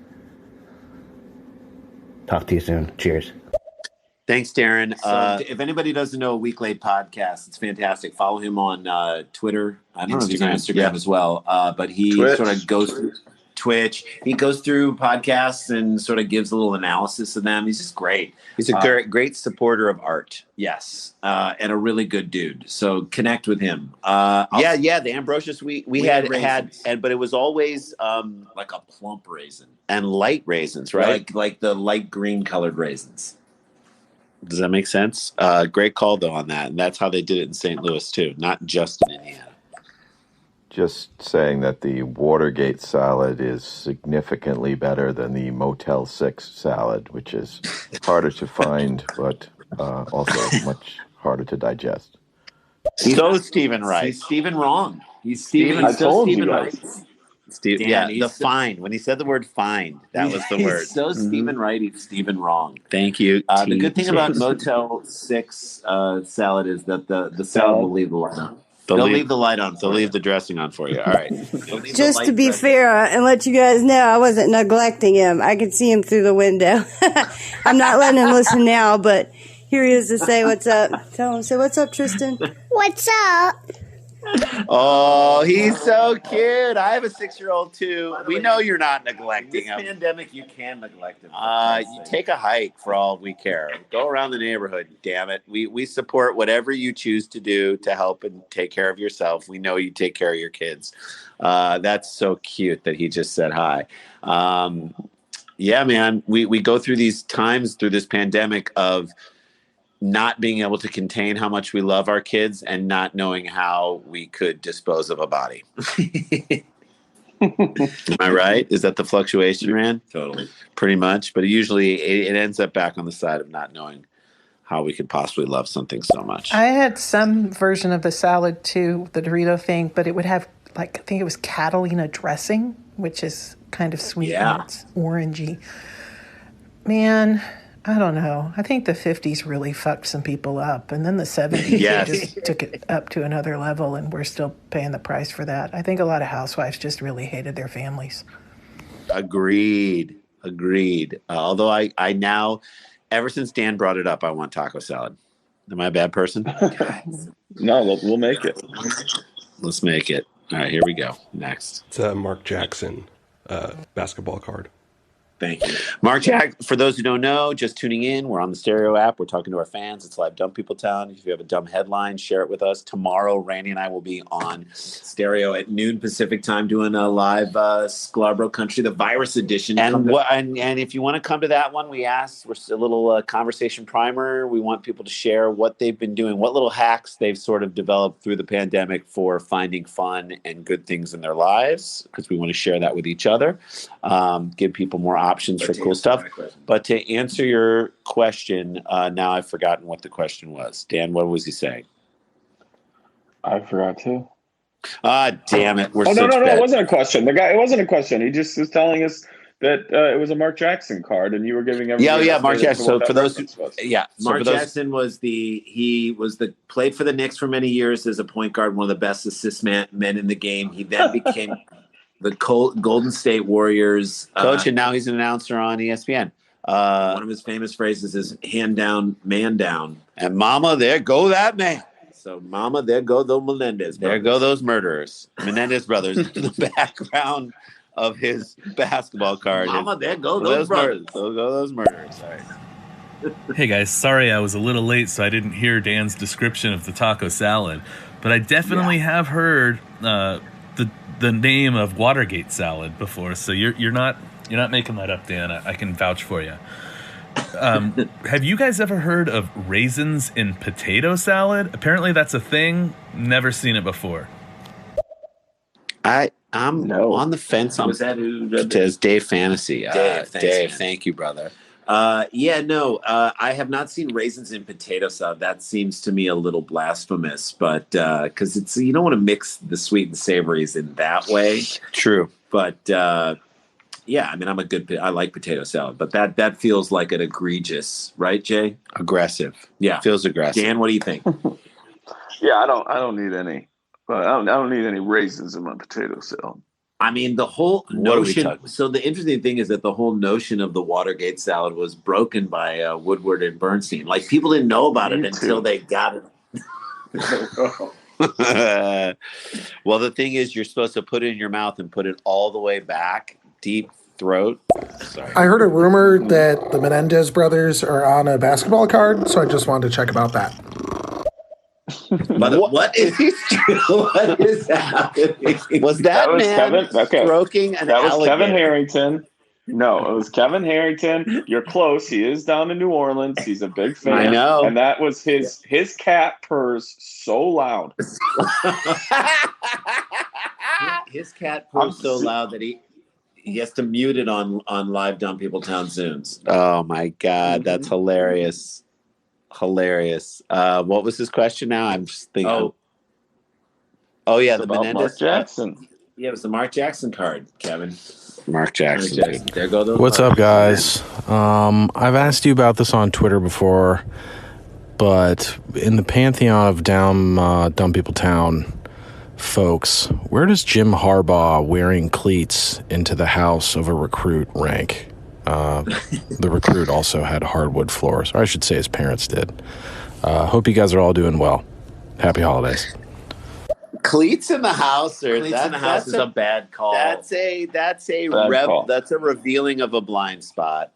Talk to you soon. Cheers. Thanks, Darren. If anybody doesn't know A Week Late podcast, it's fantastic. Follow him on Twitter. I don't know if he's on Instagram as well, but he sort of goes through Twitch. He goes through podcasts and sort of gives a little analysis of them. He's just great. He's a great supporter of art. Yes, and a really good dude. So connect with him. The Ambrosius we had, but it was always like a plump raisin and light raisins, right? Like the light green colored raisins. Does that make sense? Great call, though, on that. And that's how they did it in St. Louis, too, not just in Indiana. Just saying that the Watergate salad is significantly better than the Motel 6 salad, which is harder to find, but also much harder to digest. So Stephen right. Stephen wrong. He's Stephen. I told you guys. Steve, Dan, the find. When he said the word find, that was the word. So Stephen right, he's Stephen wrong. Thank you. The good thing about Motel 6 salad is that the salad will leave the light on. They'll leave the light on. They'll leave the dressing on for you. All right. Just to be fair and let you guys know, I wasn't neglecting him. I could see him through the window. I'm not letting him listen now, but here he is to say what's up. Tell him, say what's up, Tristan. What's up? Oh, he's so cute. I have a 6-year-old too. We know you're not neglecting him. In this pandemic, you can neglect him. You take a hike for all we care. Go around the neighborhood, damn it. We support whatever you choose to do to help and take care of yourself. We know you take care of your kids. That's so cute that he just said hi. Yeah, man, we go through these times through this pandemic of not being able to contain how much we love our kids and not knowing how we could dispose of a body. Am I right? Is that the fluctuation, Rand? Totally. Pretty much. But usually it ends up back on the side of not knowing how we could possibly love something so much. I had some version of the salad too, the Dorito thing, but it would have, like, I think it was Catalina dressing, which is kind of sweet. Yeah. And it's orangey. Man, I don't know. I think the 50s really fucked some people up. And then the 70s Yes. they just took it up to another level, and we're still paying the price for that. I think a lot of housewives just really hated their families. Agreed. Although I now, ever since Dan brought it up, I want taco salad. Am I a bad person? No, we'll make it. Let's make it. All right, here we go. Next. It's a Mark Jackson basketball card. Thank you. Mark Jack, for those who don't know, just tuning in, we're on the Stereo app. We're talking to our fans. It's Live Dumb People Town. If you have a dumb headline, share it with us. Tomorrow, Randy and I will be on Stereo at noon Pacific time doing a live Scarborough Country, the virus edition. And if you want to come to that one, we're a little conversation primer. We want people to share what they've been doing, what little hacks they've sort of developed through the pandemic for finding fun and good things in their lives, because we want to share that with each other, give people more options for cool stuff. But to answer your question, now I've forgotten what the question was. Dan, what was he saying? I forgot too. Damn it. No, it wasn't a question. It wasn't a question. He just was telling us that it was a Mark Jackson card, and you were giving everybody. Yeah, Mark Jackson. So for those, Mark Jackson played for the Knicks for many years as a point guard, one of the best assist men in the game. He then became the Golden State Warriors coach, and now he's an announcer on ESPN. One of his famous phrases is "hand down, man down," and "Mama, there go that man." So, "Mama, there go the Menendez brothers." There go those murderers, Menendez brothers. The background of his basketball card. Mama, there go those brothers. There go those murderers. Sorry. Hey guys, sorry I was a little late, so I didn't hear Dan's description of the taco salad, but I definitely have heard the name of Watergate salad before, so you're not making that up, Dan. I can vouch for you. Have you guys ever heard of raisins in potato salad? Apparently that's a thing. Never seen it before. I'm on the fence on as Dave Fantasy. Dave, thank you, brother. I have not seen raisins in potato salad. That seems to me a little blasphemous, but because you don't want to mix the sweet and savories in that way. True, but I mean, I like potato salad, but that feels like an egregious, right, Jay? Aggressive. Yeah, feels aggressive. Dan, what do you think? Yeah, I don't need any. But I don't need any raisins in my potato salad. I mean, the whole notion. So the interesting thing is that the whole notion of the Watergate salad was broken by Woodward and Bernstein. Like, people didn't know about it until they got it. Well, the thing is, you're supposed to put it in your mouth and put it all the way back, deep throat. Sorry. I heard a rumor that the Menendez brothers are on a basketball card, so I just wanted to check about that. But what is happening? Was that man stroking an alligator? That was Kevin Harrington. No, it was Kevin Harrington. You're close. He is down in New Orleans. He's a big fan. I know. And that was his cat purrs so loud. His cat purrs so loud that he has to mute it on Live Dumb People Town Zooms. Oh my God, that's hilarious. Hilarious. What was his question now? I'm just thinking. Oh yeah, it's the about Menendez. Mark Jackson. Yeah, it was the Mark Jackson card, Kevin. Mark Jackson. There go those. What's up, guys? I've asked you about this on Twitter before, but in the pantheon of Dumb People Town folks, where does Jim Harbaugh wearing cleats into the house of a recruit rank? The recruit also had hardwood floors, or I should say his parents did. Hope you guys are all doing well. Happy holidays. Cleats in the house, or that's a bad call. That's a revealing of a blind spot.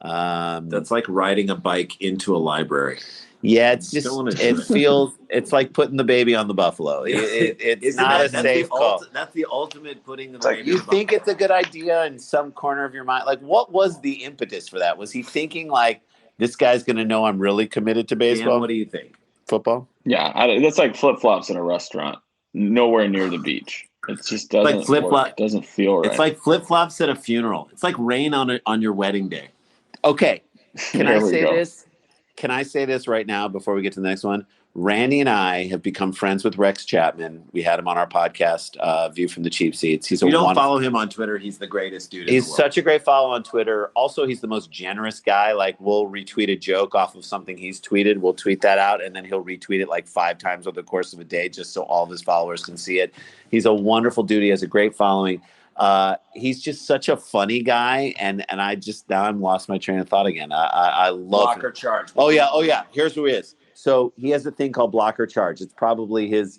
That's like riding a bike into a library. Yeah, it's it's like putting the baby on the buffalo. It's not a safe call. That's the ultimate putting the baby. You think it's a good idea in some corner of your mind? Like, what was the impetus for that? Was he thinking like, this guy's going to know I'm really committed to baseball? Dan, what do you think? Football? Yeah, that's like flip flops in a restaurant. Nowhere near the beach. It just doesn't like flip-flop. It doesn't feel right. It's like flip-flops at a funeral. It's like rain on your wedding day. Okay. Can I say this? Can I say this right now before we get to the next one? Randy and I have become friends with Rex Chapman. We had him on our podcast, View from the Cheap Seats. You don't follow him on Twitter. He's the greatest dude in the world. He's such a great follow on Twitter. Also, he's the most generous guy. Like, we'll retweet a joke off of something he's tweeted. We'll tweet that out, and then he'll retweet it like 5 times over the course of a day just so all of his followers can see it. He's a wonderful dude. He has a great following. He's just such a funny guy, and I'm lost my train of thought again. I love blocker him. Charge. Oh yeah. Here's who he is. So he has a thing called blocker charge. It's probably his.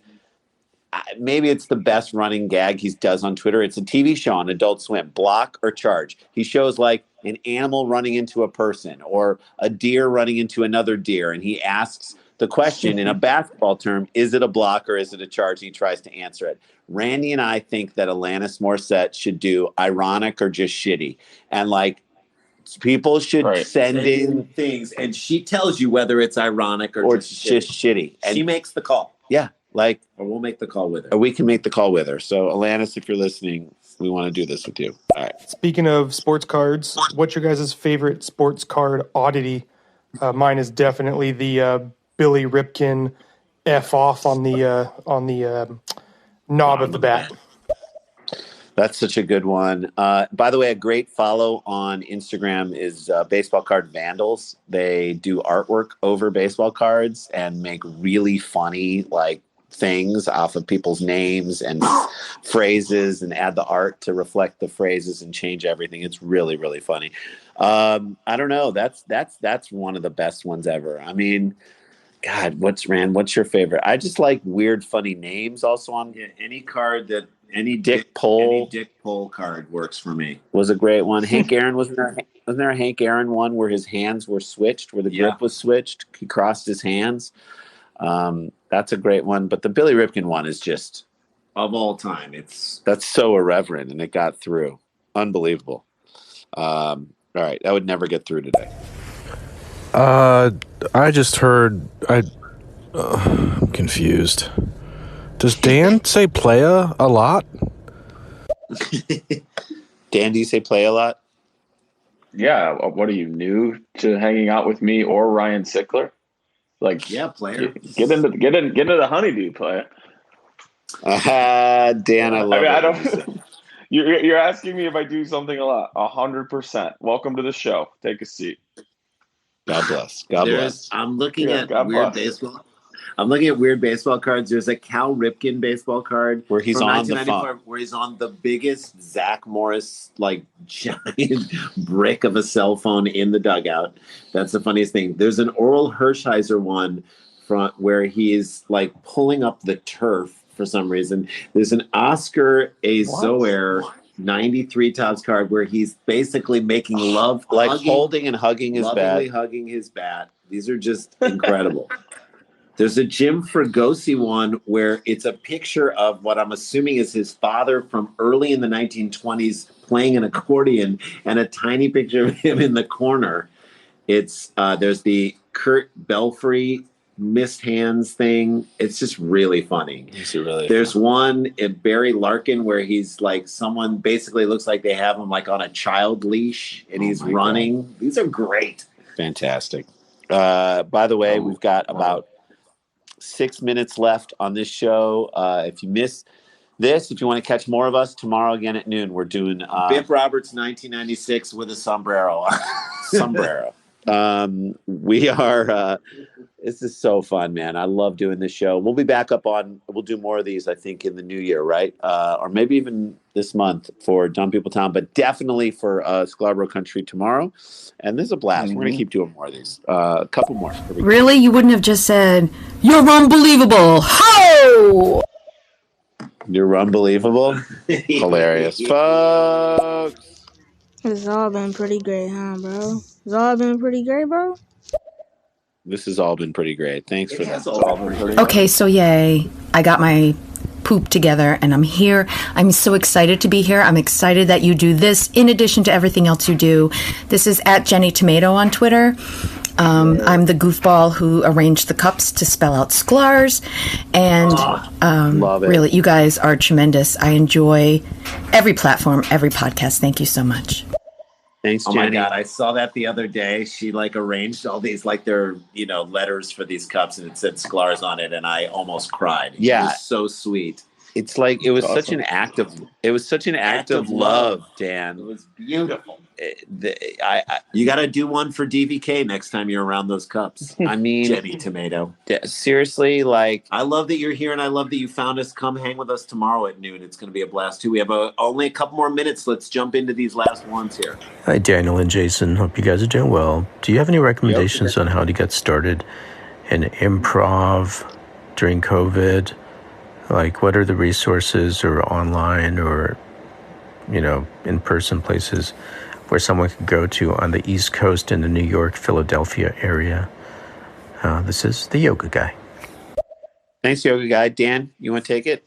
Maybe it's the best running gag he does on Twitter. It's a TV show on Adult Swim. Block or charge. He shows like an animal running into a person or a deer running into another deer, and he asks the question in a basketball term: is it a block or is it a charge? He tries to answer it. Randy and I think that Alanis Morissette should do ironic or just shitty. And like, people should send in things, and she tells you whether it's ironic or just shitty. And she makes the call. Yeah. Like, or we'll make the call with her. Or we can make the call with her. So Alanis, if you're listening, we want to do this with you. All right. Speaking of sports cards, what's your guys' favorite sports card oddity? Mine is definitely the Billy Ripken F off on the knob of the bat. That's such a good one. By the way, a great follow on Instagram is Baseball Card Vandals. They do artwork over baseball cards and make really funny like things off of people's names and phrases and add the art to reflect the phrases and change everything. It's really, really funny. I don't know. That's one of the best ones ever. I mean, God, what's your favorite? I just like weird, funny names also on any card that any Dick Pole card works for me. Was a great one. Hank Aaron, wasn't there a Hank Aaron one where his hands were switched, where the grip was switched? He crossed his hands. That's a great one. But the Billy Ripken one is just of all time. That's so irreverent, and it got through. Unbelievable. All right, that would never get through today. I just heard. I'm confused. Does Dan say playa a lot? Dan, do you say play a lot? Yeah. What are you, new to hanging out with me or Ryan Sickler? Like, yeah, player. Get into the honeydew playa. Dan, I love it. I don't. You're asking me if I do something a lot. 100%. Welcome to the show. Take a seat. God bless. God bless. I'm looking at weird baseball. I'm looking at weird baseball cards. There's a Cal Ripken baseball card where he's on the phone, where he's on the biggest Zach Morris like giant brick of a cell phone in the dugout. That's the funniest thing. There's an Oral Hershiser one where he's like pulling up the turf for some reason. There's an Oscar Azoer 93 Topps card where he's basically making love, like holding and hugging his bat. Hugging his bat. These are just incredible. There's a Jim Fregosi one where it's a picture of what I'm assuming is his father from early in the 1920s playing an accordion, and a tiny picture of him in the corner. It's there's the Kurt Belfry missed hands thing. It's just really funny. There's one in Barry Larkin where he's like, someone basically looks like they have him like on a child leash and he's running. God. These are great. Fantastic. By the way, we've got about 6 minutes left on this show. If you miss this, if you want to catch more of us, tomorrow again at noon, we're doing Bip Roberts 1996 with a sombrero. We are this is so fun, man. I love doing this show. We'll be back we'll do more of these, I think, in the new year, right? Or maybe even this month for Dumb People Town, but definitely for Scarborough Country tomorrow. And this is a blast. We're going to keep doing more of these. A couple more. Really? You wouldn't have just said, "You're unbelievable." Ho! You're unbelievable. Hilarious, folks. It's all been pretty great, huh, bro? It's all been pretty great, bro. This has all been pretty great. Thanks for that. Okay, so yay. I got my poop together and I'm here. I'm so excited to be here. I'm excited that you do this in addition to everything else you do. This is at Jenny Tomato on Twitter. I'm the goofball who arranged the cups to spell out Sklars. And love it. Really, you guys are tremendous. I enjoy every platform, every podcast. Thank you so much. Thanks, Jenny. Oh my God, I saw that the other day. She arranged all these their letters for these cups, and it said Sklars on it, and I almost cried. Yeah. It was so sweet. It's it was awesome. such an act of love, Dan. It was beautiful. You got to do one for DVK next time you're around those cups. I mean, Jenny Tomato. Seriously, I love that you're here, and I love that you found us. Come hang with us tomorrow at noon. It's going to be a blast too. We have only a couple more minutes. Let's jump into these last ones here. Hi, Daniel and Jason. Hope you guys are doing well. Do you have any recommendations on how to get started in improv during COVID? What are the resources or online or, in-person places where someone could go to on the East Coast in the New York, Philadelphia area? This is the Yoga Guy. Thanks, Yoga Guy. Dan, you want to take it?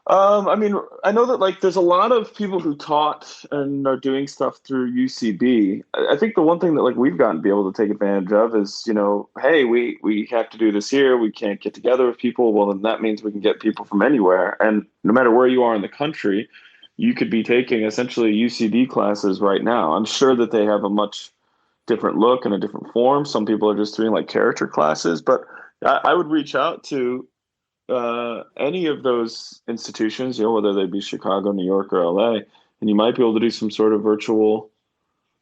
I know that there's a lot of people who taught and are doing stuff through UCB. I think the one thing that we've gotten to be able to take advantage of is, hey, we have to do this here. We can't get together with people. Well, then that means we can get people from anywhere. And no matter where you are in the country, you could be taking essentially UCB classes right now. I'm sure that they have a much different look and a different form. Some people are just doing character classes, but I would reach out to any of those institutions, whether they be Chicago, New York, or LA, and you might be able to do some sort of virtual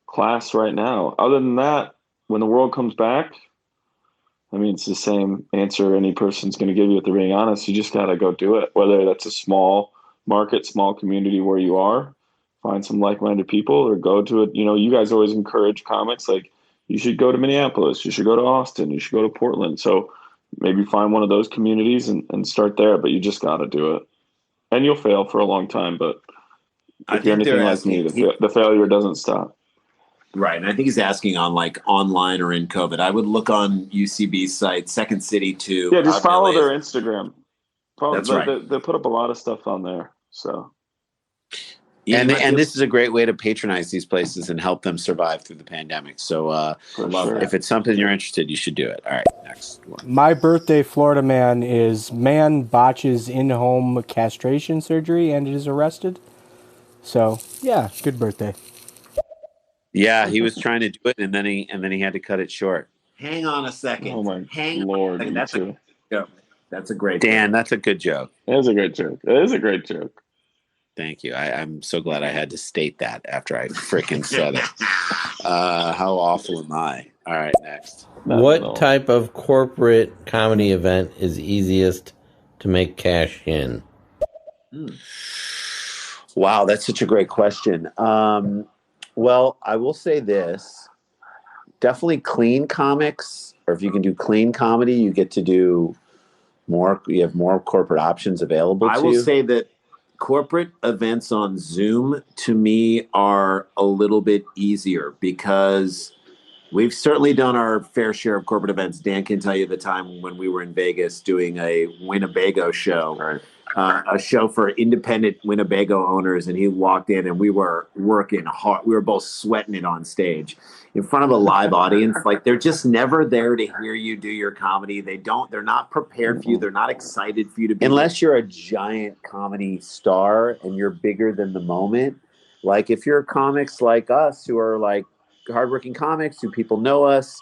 class right now. Other than that, when the world comes back, it's the same answer any person's going to give you, if they're being honest. You just got to go do it, whether that's a small market, small community where you are, find some like-minded people, or go to it. You guys always encourage comics, you should go to Minneapolis, you should go to Austin, you should go to Portland. So maybe find one of those communities and start there, but you just got to do it. And you'll fail for a long time, but if you're anything like me, the failure doesn't stop. Right, and I think he's asking on online or in COVID. I would look on UCB's site, Second City too. Yeah, just follow their Instagram. That's right. They put up a lot of stuff on there. So. And this is a great way to patronize these places and help them survive through the pandemic. So if it's something you're interested, you should do it. All right, next one. My birthday Florida man is man botches in-home castration surgery and is arrested. So, yeah, good birthday. Yeah, he was trying to do it and then he had to cut it short. Hang on a second. Oh my Lord. That's a joke. That's a great Dan, joke. That's a good joke. It is a great joke. It is a great joke. Thank you. I'm so glad I had to state that after I freaking said it. How awful am I? All right, next. What type of corporate comedy event is easiest to make cash in? Wow, that's such a great question. Well, I will say this. Definitely clean comics, or if you can do clean comedy, you get to do more. You have more corporate options available to you. I will say that corporate events on Zoom, to me, are a little bit easier because we've certainly done our fair share of corporate events. Dan can tell you the time when we were in Vegas doing a Winnebago show, a show for independent Winnebago owners, and he walked in and we were working hard. We were both sweating it on stage in front of a live audience. They're just never there to hear you do your comedy. They're not prepared for you. They're not excited for you to be. Unless you're a giant comedy star and you're bigger than the moment. If you're comics like us who are hardworking comics who people know us,